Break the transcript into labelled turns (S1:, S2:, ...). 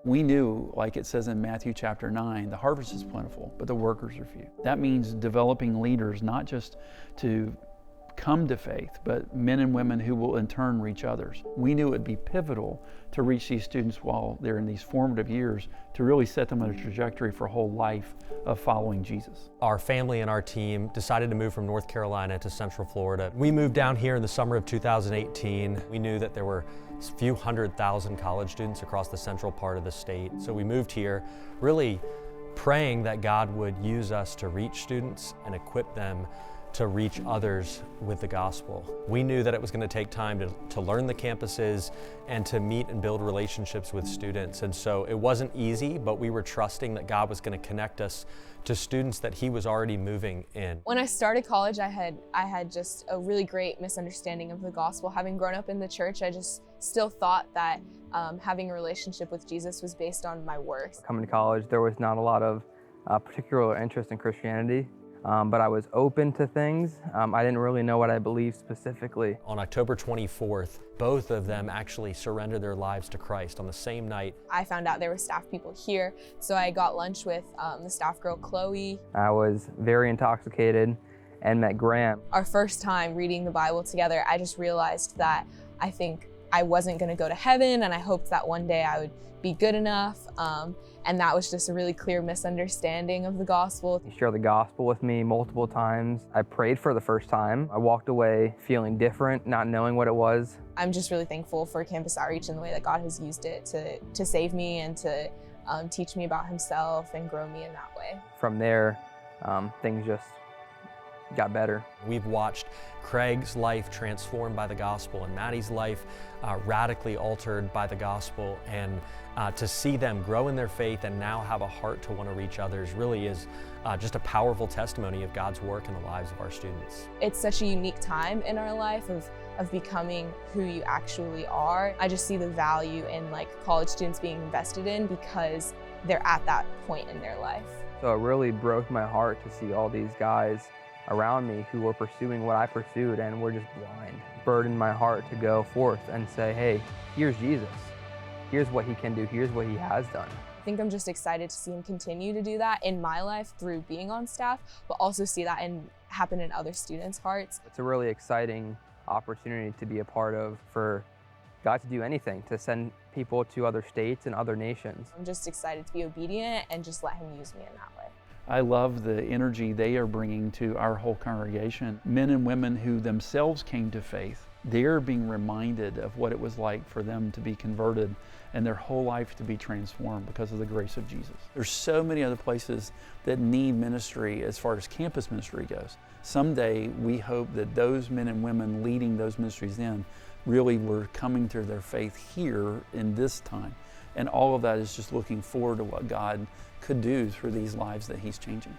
S1: We knew, like it says in Matthew chapter 9, the harvest is plentiful, but the workers are few. That means developing leaders, not just to come to faith, but men and women who will in turn reach others. We knew it would be pivotal to reach these students while they're in these formative years to really set them on a trajectory for a whole life of following Jesus.
S2: Our family and our team decided to move from North Carolina to Central Florida. We moved down here in the summer of 2018. We knew that there were a few 100,000 college students across the central part of the state. So we moved here really praying that God would use us to reach students and equip them to reach others with the gospel. We knew that it was going to take time to learn the campuses and to meet and build relationships with students. And so it wasn't easy, but we were trusting that God was going to connect us to students that He was already moving in.
S3: When I started college, I had just a really great misunderstanding of the gospel. Having grown up in the church, I just still thought that having a relationship with Jesus was based on my worth.
S4: Coming to college, there was not a lot of particular interest in Christianity. But I was open to things. I didn't really know what I believed specifically.
S2: On October 24th, both of them actually surrendered their lives to Christ on the same night.
S3: I found out there were staff people here, so I got lunch with the staff girl, Chloe.
S4: I was very intoxicated and met Graham.
S3: Our first time reading the Bible together, I just realized that I think I wasn't going to go to heaven, and I hoped that one day I would be good enough. And that was just a really clear misunderstanding of the gospel.
S4: He shared the gospel with me multiple times. I prayed for the first time. I walked away feeling different, not knowing what it was.
S3: I'm just really thankful for Campus Outreach and the way that God has used it to save me and to teach me about Himself and grow me in that way.
S4: From there, things just got better.
S2: We've watched Craig's life transformed by the gospel and Maddie's life radically altered by the gospel, and to see them grow in their faith and now have a heart to want to reach others really is just a powerful testimony of God's work in the lives of our students.
S3: It's such a unique time in our life of becoming who you actually are. I just see the value in college students being invested in because they're at that point in their life.
S4: So it really broke my heart to see all these guys around me who were pursuing what I pursued and were just blind. Burdened my heart to go forth and say, hey, here's Jesus. Here's what He can do. Here's what He has done.
S3: I think I'm just excited to see Him continue to do that in my life through being on staff, but also see that happen in other students' hearts.
S4: It's a really exciting opportunity to be a part of, for God to do anything, to send people to other states and other nations.
S3: I'm just excited to be obedient and just let Him use me in that way.
S1: I love the energy they are bringing to our whole congregation. Men and women who themselves came to faith, they're being reminded of what it was like for them to be converted and their whole life to be transformed because of the grace of Jesus. There's so many other places that need ministry as far as campus ministry goes. Someday we hope that those men and women leading those ministries in really were coming to their faith here in this time. And all of that is just looking forward to what God could do through these lives that He's changing.